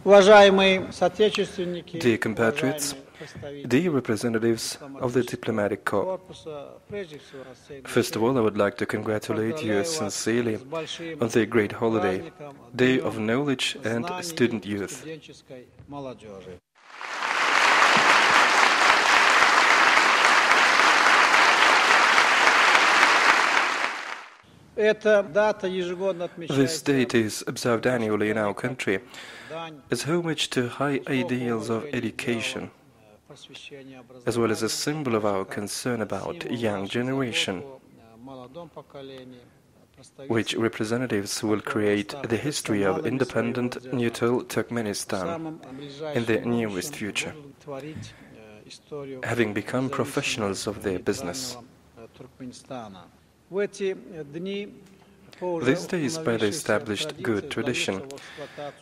Dear compatriots, dear representatives of the diplomatic corps, first of all, I would like to congratulate you sincerely on the great holiday, Day of Knowledge and Student Youth. This date is observed annually in our country as homage to high ideals of education, as well as a symbol of our concern about young generation, which representatives will create the history of independent, neutral Turkmenistan in the nearest future, having become professionals of their business. These days, by the established good tradition,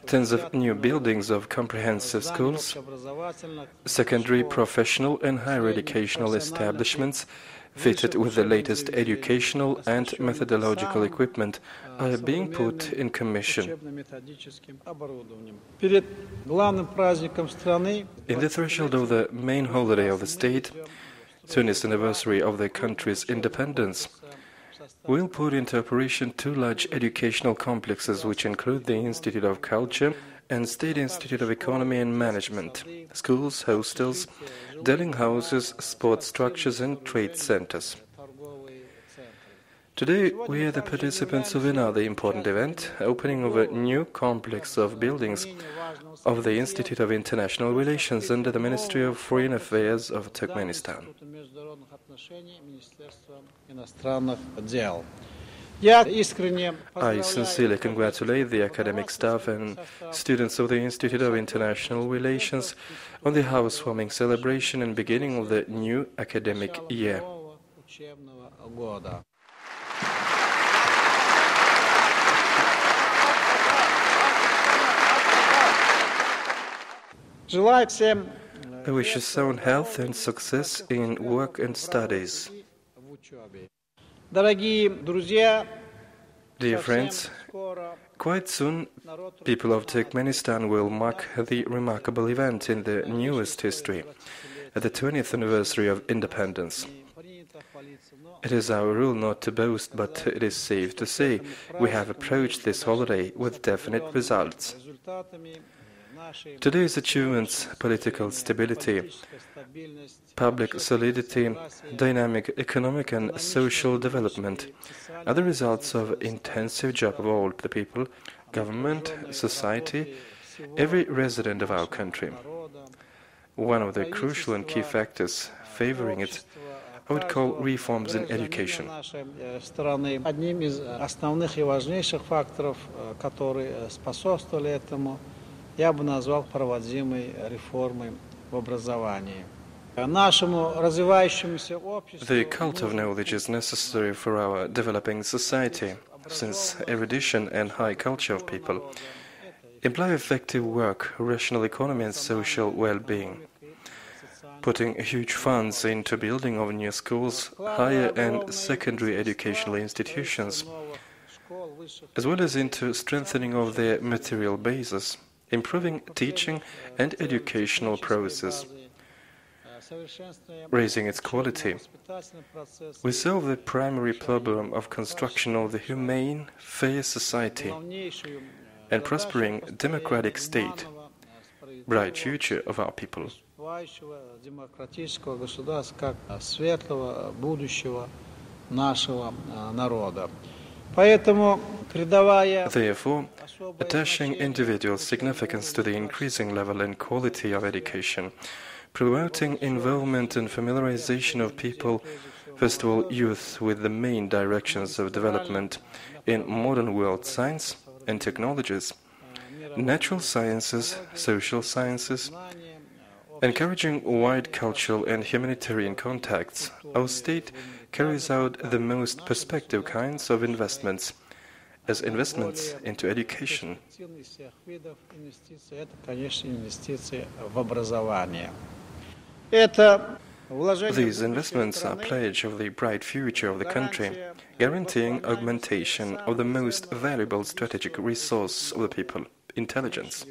tens of new buildings of comprehensive schools, secondary, professional and higher educational establishments fitted with the latest educational and methodological equipment are being put in commission. In the threshold of the main holiday of the state, 20th anniversary of the country's independence, we'll put into operation two large educational complexes which include the Institute of Culture and State Institute of Economy and Management, schools, hostels, dwelling houses, sports structures and trade centers. Today we are the participants of another important event, opening of a new complex of buildings of the Institute of International Relations under the Ministry of Foreign Affairs of Turkmenistan. I sincerely congratulate the academic staff and students of the Institute of International Relations on the housewarming celebration and beginning of the new academic year. I wish you sound health and success in work and studies. Dear friends, quite soon people of Turkmenistan will mark the remarkable event in the newest history, at the 20th anniversary of independence. It is our rule not to boast, but it is safe to say we have approached this holiday with definite results. Today's achievements, political stability, public solidity, dynamic economic and social development, are the results of intensive job of all the people, government, society, every resident of our country. One of the crucial and key factors favoring it I would call reforms in education. Я бы назвал проводимой реформой в образовании. The cult of knowledge is necessary for our developing society, since erudition and high culture of people imply effective work, rational economy and social well-being. Putting huge funds into building of new schools, higher and secondary educational institutions, as well as into strengthening of their material basis, improving teaching and educational process, raising its quality, we solve the primary problem of construction of the humane, fair society and prospering democratic state, bright future of our people. Therefore, attaching individual significance to the increasing level and quality of education, promoting involvement and familiarization of people, first of all youth, with the main directions of development in modern world science and technologies, natural sciences, social sciences, encouraging wide cultural and humanitarian contacts, our state carries out the most perspective kinds of investments, as investments into education. These investments are a pledge of the bright future of the country, guaranteeing augmentation of the most valuable strategic resource of the people, intelligence.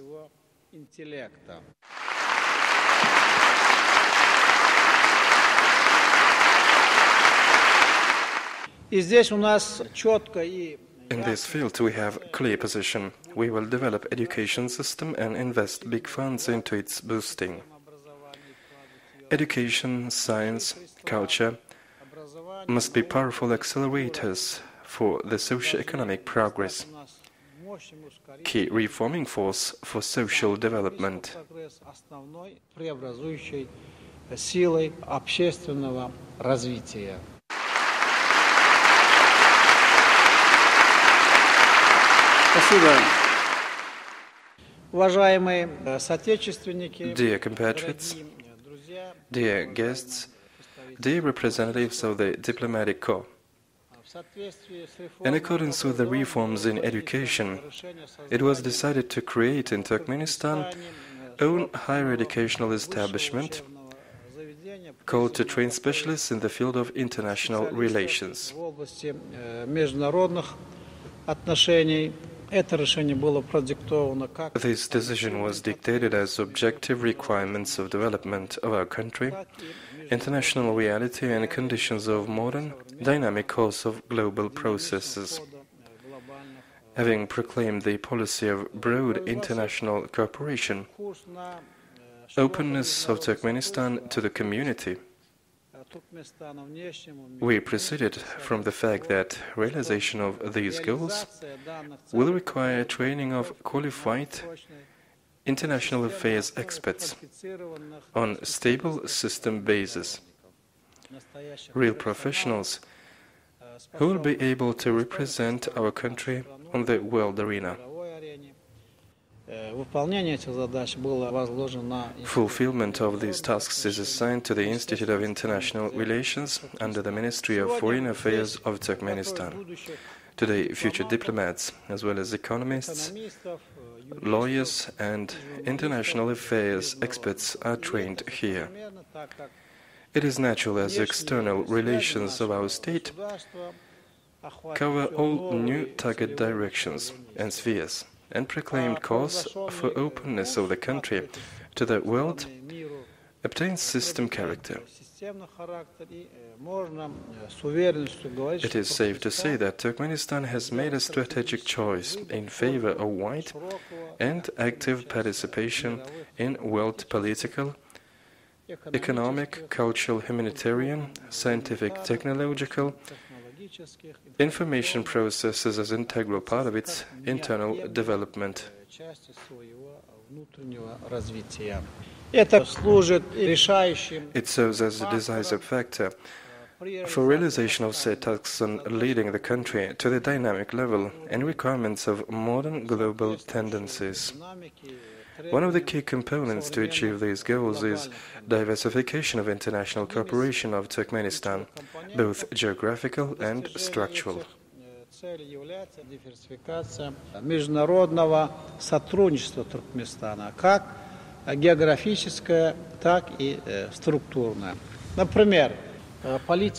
In this field, we have a clear position. We will develop education system and invest big funds into its boosting. Education, science, culture must be powerful accelerators for the socio-economic progress, key reforming force for social development. Dear compatriots, dear guests, dear representatives of the diplomatic corps, in accordance with the reforms in education, it was decided to create in Turkmenistan own higher educational establishment called to train specialists in the field of international relations. This decision was dictated as objective requirements of development of our country, international reality and conditions of modern, dynamic course of global processes. Having proclaimed the policy of broad international cooperation, openness of Turkmenistan to the community, we proceeded from the fact that realization of these goals will require training of qualified international affairs experts on stable system basis, real professionals who will be able to represent our country on the world arena. Fulfillment of these tasks is assigned to the Institute of International Relations under the Ministry of Foreign Affairs of Turkmenistan. Today, future diplomats, as well as economists, lawyers and international affairs experts are trained here. It is natural as external relations of our state cover all new target directions and spheres, and proclaimed course for openness of the country to the world obtains system character. It is safe to say that Turkmenistan has made a strategic choice in favor of wide and active participation in world political, economic, cultural, humanitarian, scientific, technological, information processes as integral part of its internal development. It serves as a decisive factor for realization of said tasks on leading the country to the dynamic level and requirements of modern global tendencies. One of the key components to achieve these goals is diversification of international cooperation of Turkmenistan, both geographical and structural.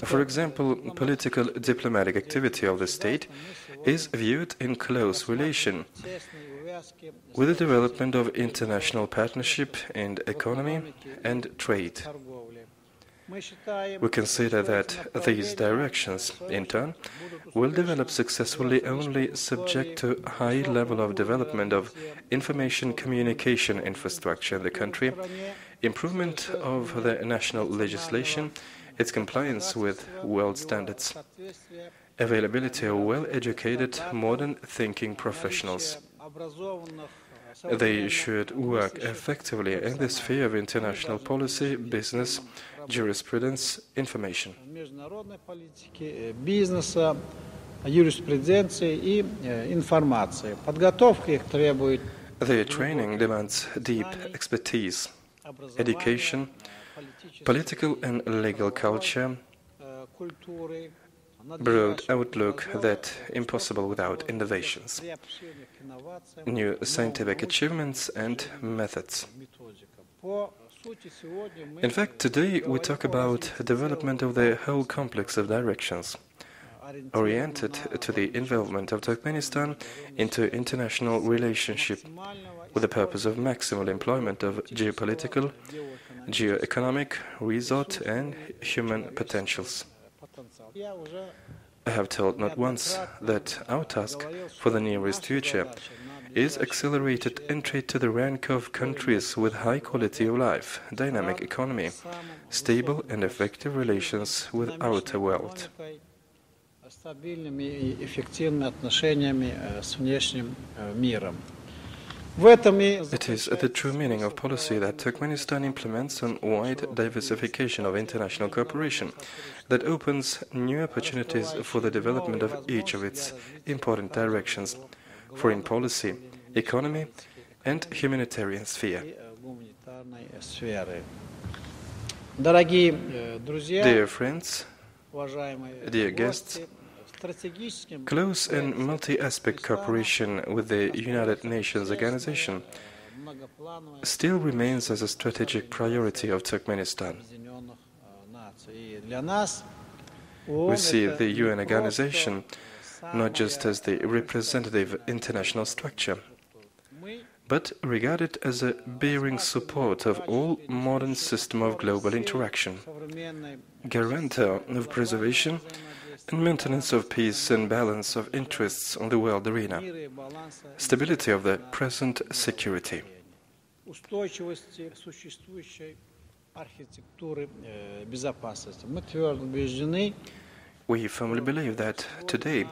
For example, political diplomatic activity of the state is viewed in close relation with the development of international partnership in economy and trade. We consider that these directions, in turn, will develop successfully only subject to a high level of development of information communication infrastructure in the country, improvement of the national legislation, its compliance with world standards, availability of well-educated, modern-thinking professionals. They should work effectively in the sphere of international policy, business, jurisprudence, information. Their training demands deep expertise, education, political and legal culture, broad outlook that impossible without innovations, new scientific achievements and methods. In fact, today we talk about development of the whole complex of directions, oriented to the involvement of Turkmenistan into international relationship with the purpose of maximal employment of geopolitical, geo-economic, resource and human potentials. I have told not once that our task for the nearest future is accelerated entry to the rank of countries with high quality of life, dynamic economy, stable and effective relations with outer world. It is the true meaning of policy that Turkmenistan implements a wide diversification of international cooperation that opens new opportunities for the development of each of its important directions: foreign policy, economy, and humanitarian sphere. Dear friends, dear guests, close and multi-aspect cooperation with the United Nations Organization still remains as a strategic priority of Turkmenistan. We see the UN organization not just as the representative international structure, but regard it as a bearing support of all modern system of global interaction, guarantor of preservation and maintenance of peace and balance of interests on the world arena, stability of the present security. We firmly believe that today,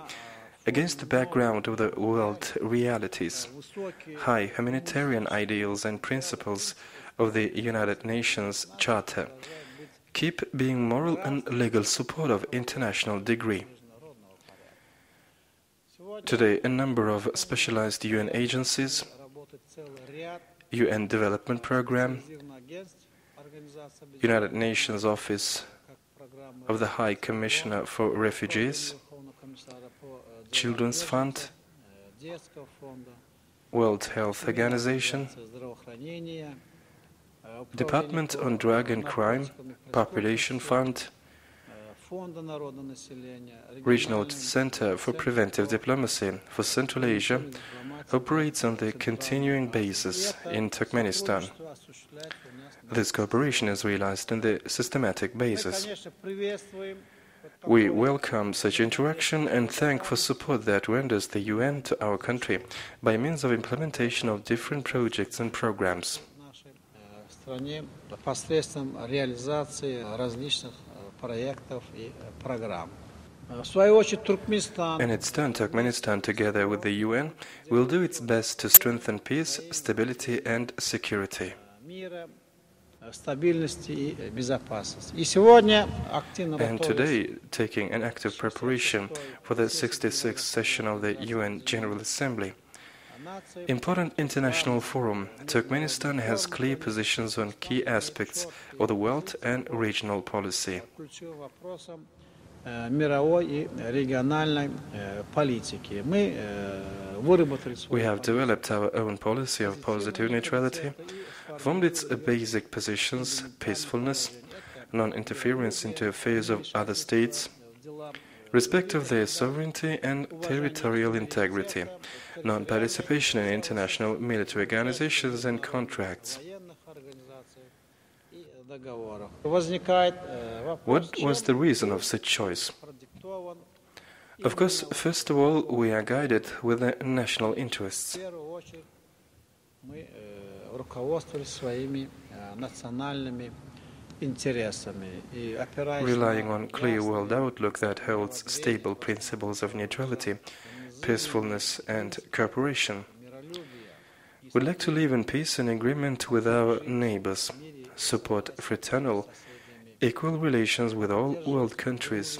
against the background of the world realities, high humanitarian ideals and principles of the United Nations Charter keep being moral and legal support of international degree. Today, a number of specialized UN agencies, UN Development Programme, United Nations Office of the High Commissioner for Refugees, Children's Fund, World Health Organization, Department on Drug and Crime, Population Fund, Regional Center for Preventive Diplomacy for Central Asia operates on the continuing basis in Turkmenistan. This cooperation is realized on the systematic basis. We welcome such interaction and thank for support that renders the UN to our country by means of implementation of different projects and programs. In its turn, Turkmenistan, together with the UN, will do its best to strengthen peace, stability and security. And today, taking an active preparation for the 66th session of the UN General Assembly, important international forum, Turkmenistan has clear positions on key aspects of the world and regional policy. We have developed our own policy of positive neutrality, formed its basic positions: peacefulness, non-interference into affairs of other states, respect of their sovereignty and territorial integrity, non-participation in international military organizations and contracts. What was the reason of such choice? Of course, first of all, we are guided with the national interests. Relying on clear world outlook that holds stable principles of neutrality, peacefulness and cooperation. We'd like to live in peace and agreement with our neighbors, support fraternal, equal relations with all world countries,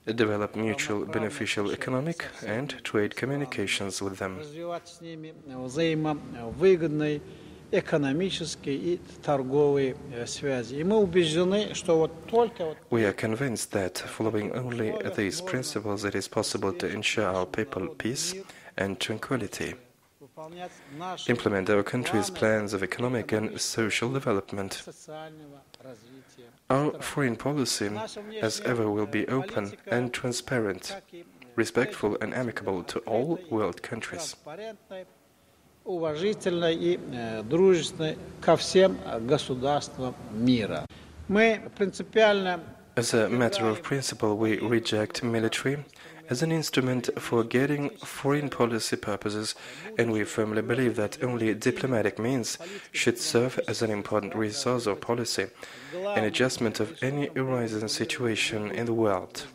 develop mutual beneficial economic and trade communications with them. We are convinced that, following only these principles, it is possible to ensure our people peace and tranquility, implement our country's plans of economic and social development. Our foreign policy, as ever, will be open and transparent, respectful and amicable to all world countries. уважительной и дружественной ко всем государствам мира. Мы принципиально As a matter of principle, we reject military as an instrument for getting foreign policy purposes, and we firmly believe that only diplomatic means should serve as an important resource of policy and adjustment of any arising situation in the world.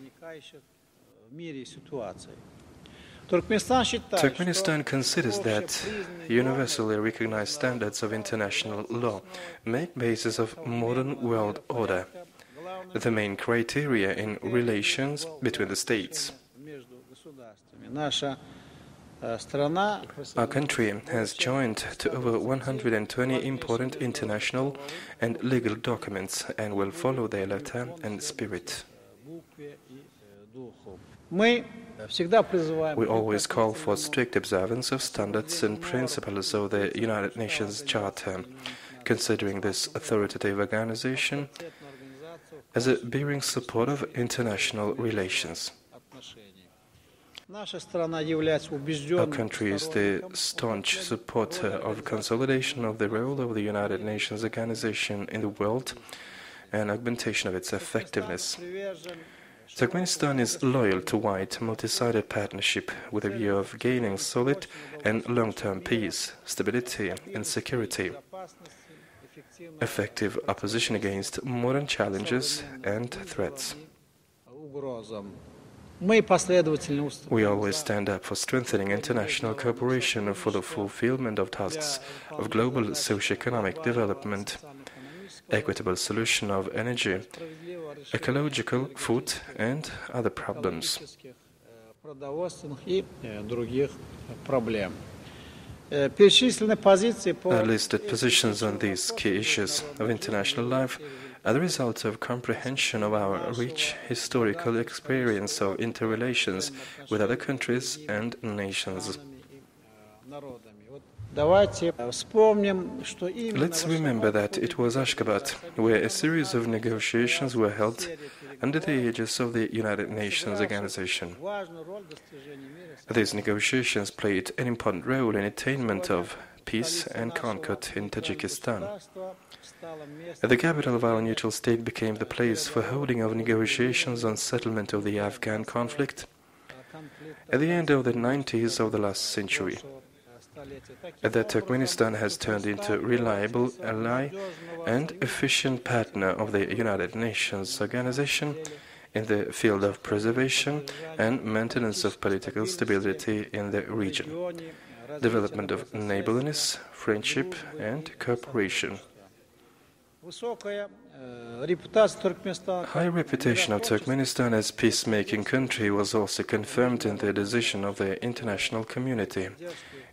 Turkmenistan considers that universally recognized standards of international law make basis of modern world order, the main criteria in relations between the states. Our country has joined to over 120 important international and legal documents and will follow their letter and spirit. We always call for strict observance of standards and principles of the United Nations Charter, considering this authoritative organization as a bearing support of international relations. Our country is the staunch supporter of consolidation of the role of the United Nations organization in the world and augmentation of its effectiveness. Turkmenistan is loyal to wide, multi-sided partnership with a view of gaining solid and long-term peace, stability and security, effective opposition against modern challenges and threats. We always stand up for strengthening international cooperation for the fulfillment of tasks of global socio-economic development, equitable solution of energy, ecological, food and other problems. Our listed positions on these key issues of international life are the result of comprehension of our rich historical experience of interrelations with other countries and nations. Let's remember that it was Ashgabat where a series of negotiations were held under the aegis of the United Nations Organization. These negotiations played an important role in attainment of peace and concord in Tajikistan. The capital of our neutral state became the place for holding of negotiations on settlement of the Afghan conflict at the end of the 90s of the last century. That Turkmenistan has turned into a reliable ally and efficient partner of the United Nations Organization in the field of preservation and maintenance of political stability in the region, development of neighborliness, friendship and cooperation. High reputation of Turkmenistan as peacemaking country was also confirmed in the decision of the international community,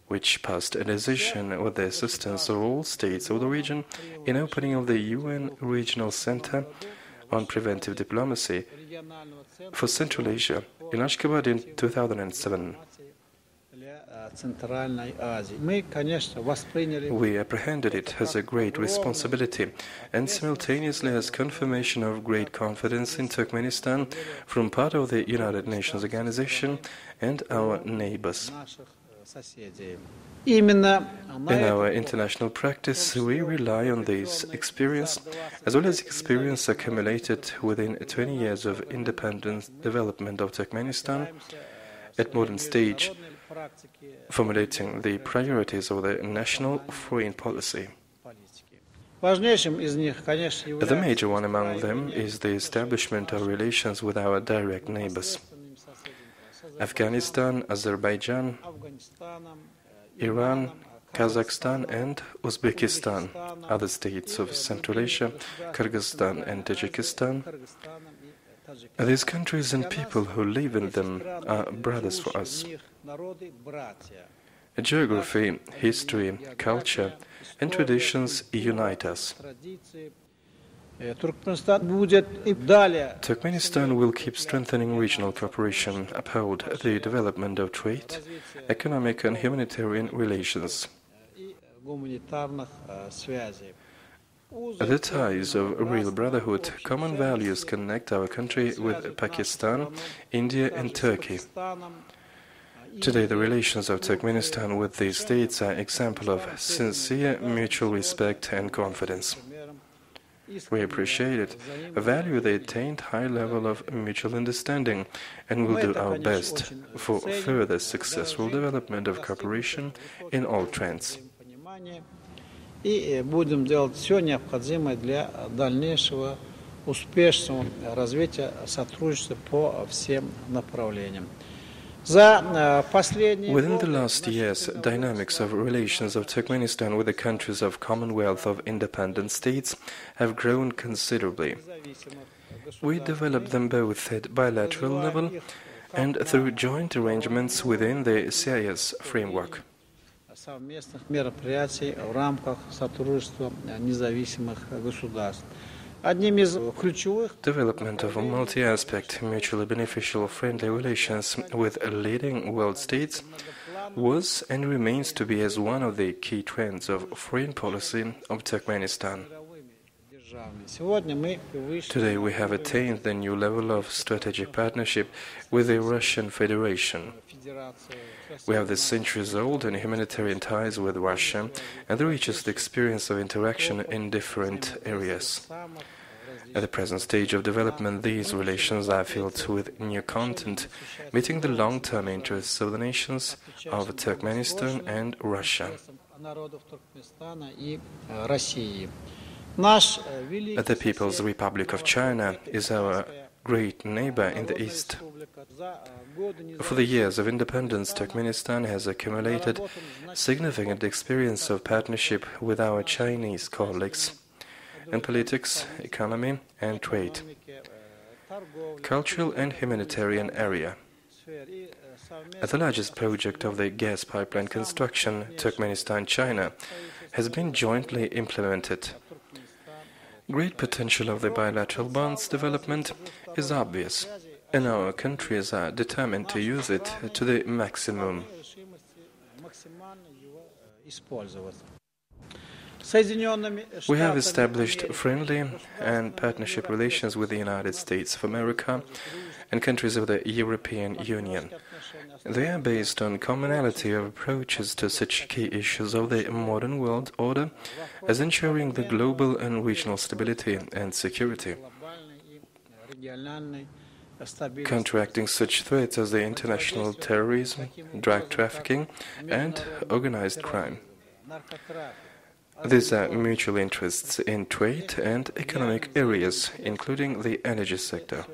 which passed a decision with the assistance of all states of the region in opening of the UN Regional Center on Preventive Diplomacy for Central Asia in Ashgabat in 2007. We apprehended it as a great responsibility and simultaneously as confirmation of great confidence in Turkmenistan from part of the United Nations Organization and our neighbors. In our international practice, we rely on this experience, as well as experience accumulated within 20 years of independent development of Turkmenistan at modern stage, formulating the priorities of the national foreign policy. The major one among them is the establishment of relations with our direct neighbors: Afghanistan, Azerbaijan, Iran, Kazakhstan and Uzbekistan, other states of Central Asia, Kyrgyzstan and Tajikistan. These countries and people who live in them are brothers for us. Geography, history, culture and traditions unite us. Turkmenistan will keep strengthening regional cooperation, uphold the development of trade, economic and humanitarian relations. The ties of real brotherhood, common values connect our country with Pakistan, India and Turkey. Today, the relations of Turkmenistan with these states are an example of sincere mutual respect and confidence. We appreciate it, value the attained high level of mutual understanding, and will do our best for further successful development of cooperation in all trends. И будем делать все необходимое для дальнейшего успешного развития сотрудничества по всем направлениям. Within the last years, dynamics of relations of Turkmenistan with the countries of Commonwealth of Independent States have grown considerably. We developed them both at bilateral level and through joint arrangements within the CIS framework. Совместных мероприятий в рамках сотрудничества независимых государств. Development of multi-aspect, mutually beneficial, friendly relations with leading world states was and remains to be as one of the key trends of foreign policy of Turkmenistan. Today we have attained the new level of strategic partnership with the Russian Federation. We have the centuries-old and humanitarian ties with Russia and the richest experience of interaction in different areas. At the present stage of development, these relations are filled with new content, meeting the long-term interests of the nations of Turkmenistan and Russia. The People's Republic of China is our great neighbor in the East. For the years of independence, Turkmenistan has accumulated significant experience of partnership with our Chinese colleagues in politics, economy and trade, cultural and humanitarian area. The largest project of the gas pipeline construction, Turkmenistan-China, has been jointly implemented. Great potential of the bilateral bonds development is obvious, and our countries are determined to use it to the maximum. We have established friendly and partnership relations with the United States of America and countries of the European Union. They are based on commonality of approaches to such key issues of the modern world order as ensuring the global and regional stability and security, counteracting such threats as the international terrorism, drug trafficking and organized crime. These are mutual interests in trade and economic areas, including the energy sector.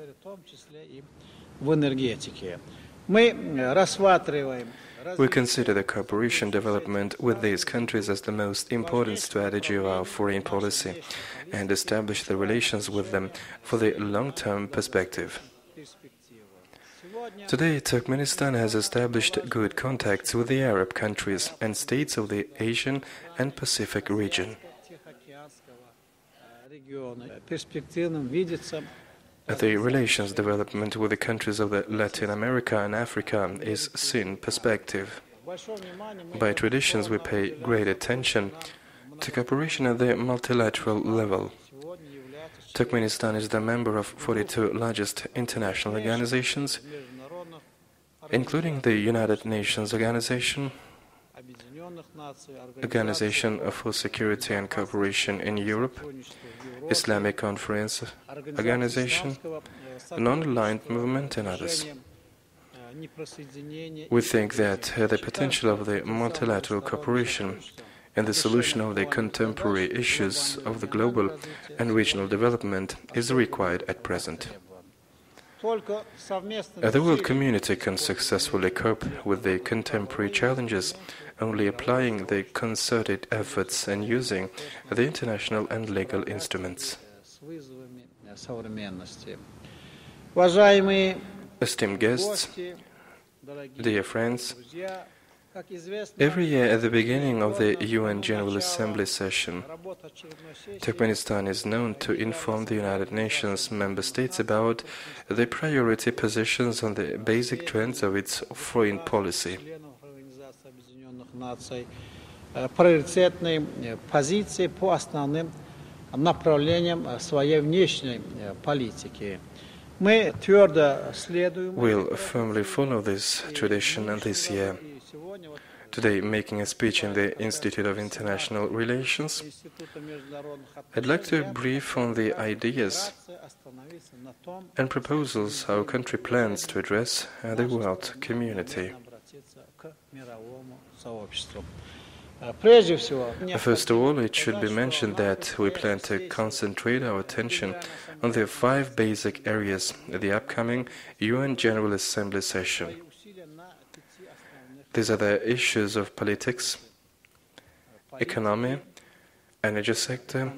We consider the cooperation development with these countries as the most important strategy of our foreign policy and establish the relations with them for the long-term perspective. Today, Turkmenistan has established good contacts with the Arab countries and states of the Asian and Pacific region. The relations development with the countries of Latin America and Africa is seen perspective. By traditions, we pay great attention to cooperation at the multilateral level. Turkmenistan is the member of 42 largest international organizations, including the United Nations Organization, Organization for Security and Cooperation in Europe, Islamic Conference Organization, Non-Aligned Movement and others. We think that the potential of the multilateral cooperation in the solution of the contemporary issues of the global and regional development is required at present. The world community can successfully cope with the contemporary challenges only applying the concerted efforts and using the international and legal instruments. Esteemed guests, dear friends, every year at the beginning of the UN General Assembly session, Turkmenistan is known to inform the United Nations member states about the priority positions on the basic trends of its foreign policy. Приоритетные позиции по основным направлениям своей внешней политики. We'll firmly follow this tradition this year. Today, making a speech in the Institute of International Relations, I'd like to brief on the ideas and proposals our country plans to address the world community. First of all, it should be mentioned that we plan to concentrate our attention on the 5 basic areas at the upcoming UN General Assembly session. These are the issues of politics, economy, energy sector,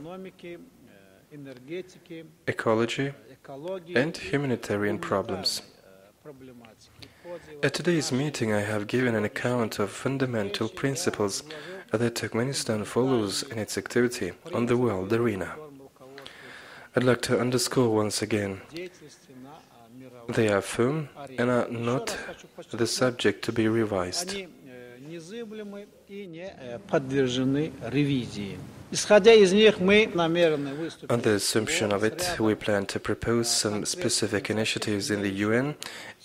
ecology, and humanitarian problems. At today's meeting, I have given an account of fundamental principles that Turkmenistan follows in its activity on the world arena. I'd like to underscore once again, they are firm and are not the subject to be revised. On the assumption of it, we plan to propose some specific initiatives in the UN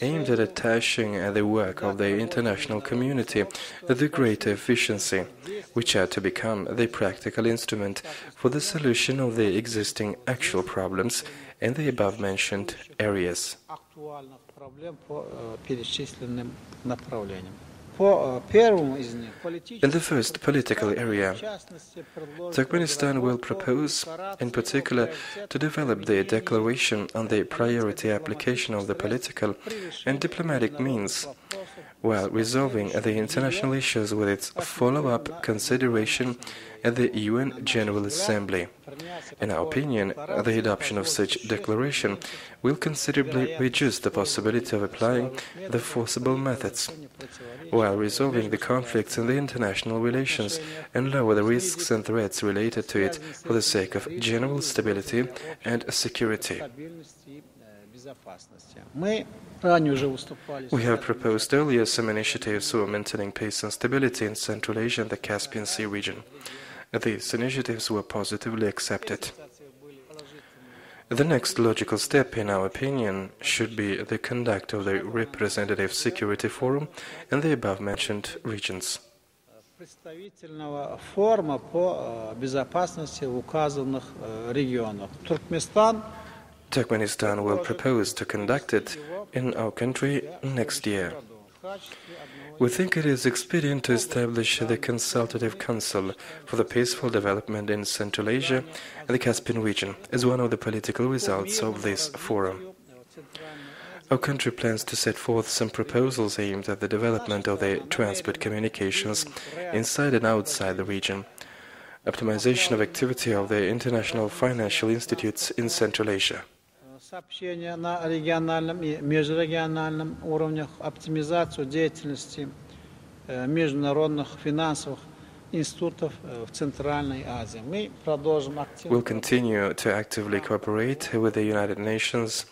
aimed at attaching the work of the international community to greater efficiency, which are to become the practical instrument for the solution of the existing actual problems in the above-mentioned areas. In the first political area, Turkmenistan will propose, in particular, to develop the declaration on the priority application of the political and diplomatic means, while resolving the international issues with its follow-up consideration at the UN General Assembly. In our opinion, the adoption of such declaration will considerably reduce the possibility of applying the forcible methods, while resolving the conflicts in the international relations and lower the risks and threats related to it for the sake of general stability and security. We have proposed earlier some initiatives for maintaining peace and stability in Central Asia and the Caspian Sea region. These initiatives were positively accepted. The next logical step, in our opinion, should be the conduct of the Representative Security Forum in the above-mentioned regions. Turkmenistan will propose to conduct it in our country next year. We think it is expedient to establish the Consultative Council for the Peaceful Development in Central Asia and the Caspian region as one of the political results of this forum. Our country plans to set forth some proposals aimed at the development of the transport communications inside and outside the region, optimization of activity of the international financial institutes in Central Asia. Сообщения на региональном и межрегиональном уровнях, оптимизацию деятельности международных финансовых институтов в Центральной Азии. Мы продолжим активно. We'll continue to actively cooperate with the United Nations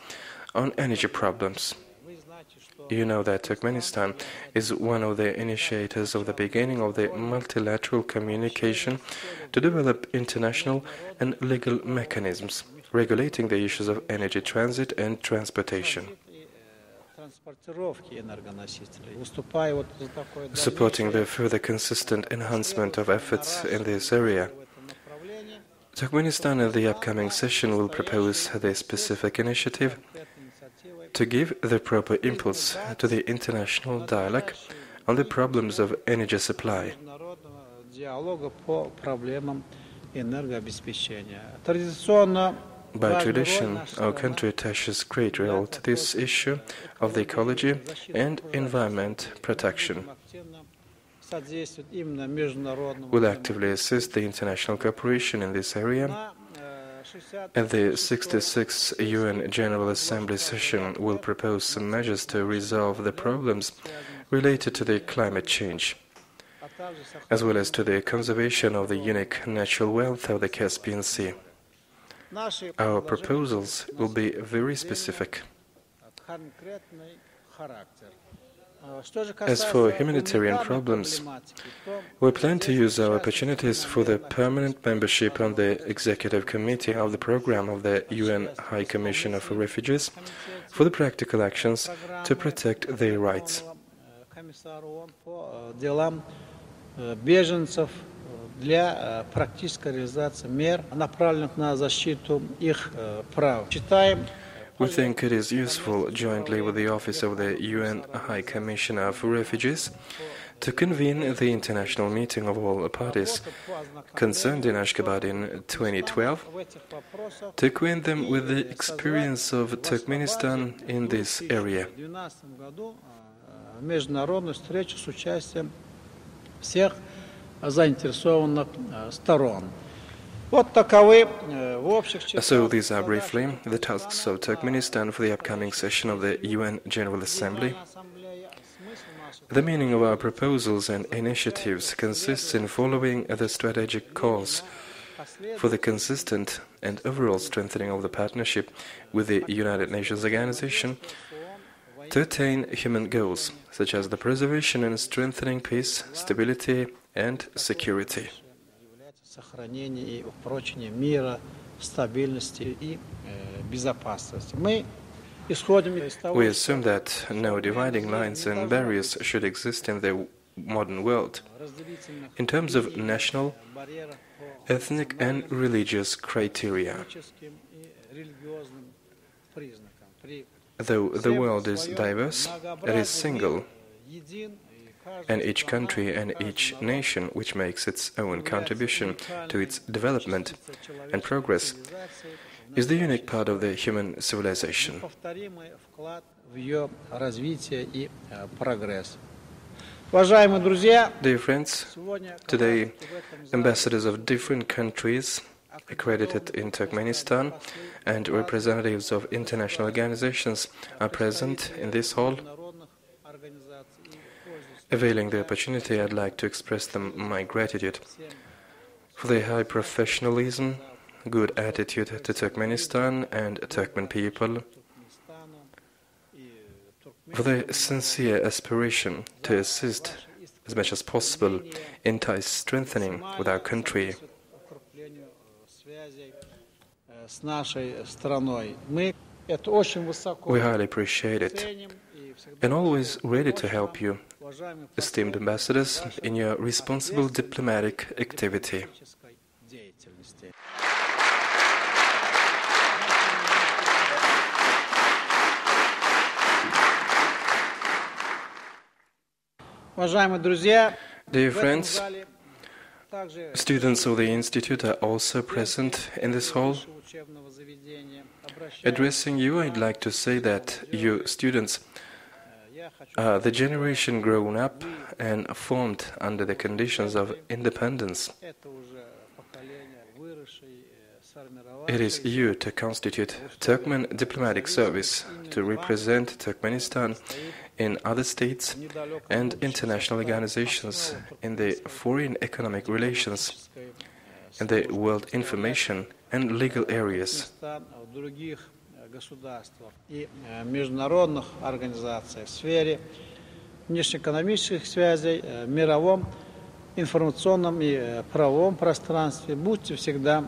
on energy problems. You know that Turkmenistan is one of the initiators of the beginning of the multilateral communication to develop international and legal mechanisms regulating the issues of energy transit and transportation. Supporting the further consistent enhancement of efforts in this area, Turkmenistan at the upcoming session will propose the specific initiative to give the proper impulse to the international dialogue on the problems of energy supply. By tradition, our country attaches great role to this issue of the ecology and environment protection. We'll actively assist the international cooperation in this area. At the 66th UN General Assembly session, we'll propose some measures to resolve the problems related to the climate change, as well as to the conservation of the unique natural wealth of the Caspian Sea. Our proposals will be very specific. As for humanitarian problems, we plan to use our opportunities for the permanent membership on the Executive Committee of the Program of the UN High Commissioner for Refugees for the practical actions to protect their rights. Для практической реализации мер, направленных на защиту их прав. We think it is useful, jointly with the Office of the UN High Commissioner for Refugees, to convene the international meeting of all parties concerned in Ashgabat in 2012, to acquaint them with the experience of Turkmenistan in this area. Международную встречу с участием всех заинтересованных сторон. So these are briefly the tasks of Turkmenistan for the upcoming session of the UN General Assembly. The meaning of our proposals and initiatives consists in following the strategic course for the consistent and overall strengthening of the partnership with the United Nations Organization to attain human goals, such as the preservation and strengthening peace, stability, and security. Сохранение и упрочение мира, стабильности и безопасности. Мы исходим из того, We assume that no dividing lines and barriers should exist in the modern world in terms of national, ethnic, and religious criteria. Though the world is diverse, it is single, and each country and each nation, which makes its own contribution to its development and progress, is the unique part of the human civilization. Dear friends, today ambassadors of different countries accredited in Turkmenistan and representatives of international organizations are present in this hall. Availing the opportunity, I'd like to express them my gratitude for their high professionalism, good attitude to Turkmenistan and Turkmen people, for their sincere aspiration to assist as much as possible in ties strengthening with our country. We highly appreciate it and always ready to help you, esteemed ambassadors, in your responsible diplomatic activity. Dear friends, students of the Institute are also present in this hall. Addressing you, I'd like to say that you students are the generation grown up and formed under the conditions of independence. It is you to constitute Turkmen diplomatic service, to represent Turkmenistan in other states and international organizations in the foreign economic relations, in the world information and legal areas. И международных организаций в сфере внешнеэкономических связей, мировом информационном и правовом пространстве. Будьте всегда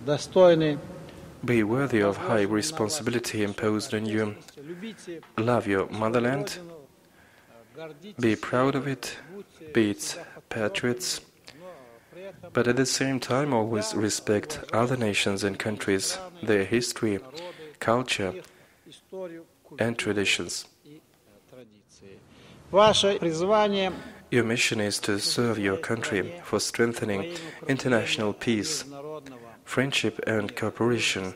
достойны. Be worthy of high responsibility imposed on you. Love your motherland. Be proud of it. Be its patriots. But at the same time, always respect other nations and countries, their history, culture, and traditions. Your mission is to serve your country for strengthening international peace, friendship, and cooperation.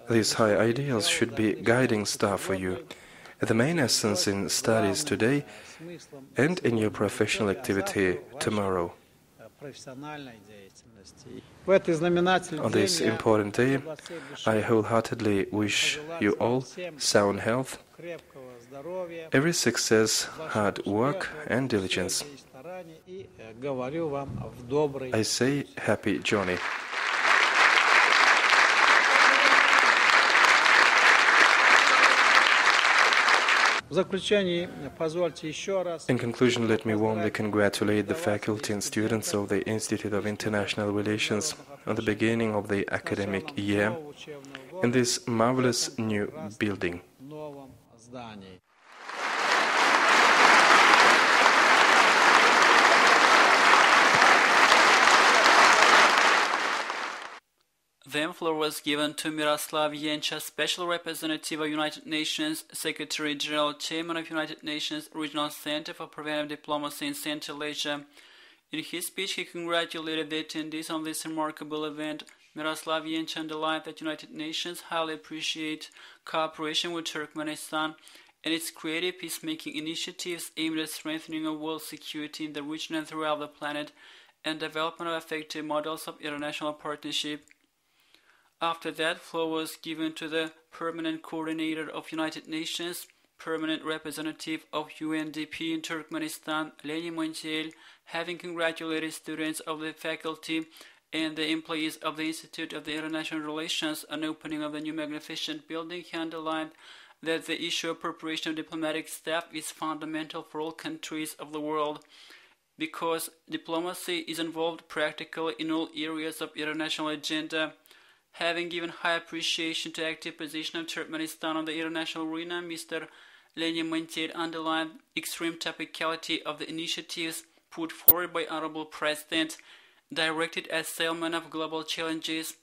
These high ideals should be guiding star for you, the main essence in studies today and in your professional activity tomorrow. On this important day, I wholeheartedly wish you all sound health, every success, hard work, and diligence. I say happy journey. В заключение, позвольте еще раз. In conclusion, let me warmly congratulate the faculty and students of the Institute of International Relations on the beginning of the academic year in this marvelous new building. Новом здании. The floor was given to Miroslav Yencha, Special Representative of United Nations, Secretary General, Chairman of United Nations Regional Center for Preventive Diplomacy in Central Asia. In his speech, he congratulated the attendees on this remarkable event. Miroslav Yencha underlined that United Nations highly appreciate cooperation with Turkmenistan and its creative peacemaking initiatives aimed at strengthening of world security in the region and throughout the planet and development of effective models of international partnership. After that, floor was given to the Permanent Coordinator of United Nations, Permanent Representative of UNDP in Turkmenistan, Lenin Montiel, having congratulated students of the faculty and the employees of the Institute of the International Relations on opening of the new magnificent building. He underlined that the issue of preparation of diplomatic staff is fundamental for all countries of the world, because diplomacy is involved practically in all areas of international agenda. Having given high appreciation to the active position of Turkmenistan on the international arena, Mr. Lenin Montiel underlined extreme topicality of the initiatives put forward by Honorable President, directed at settlement of global challenges,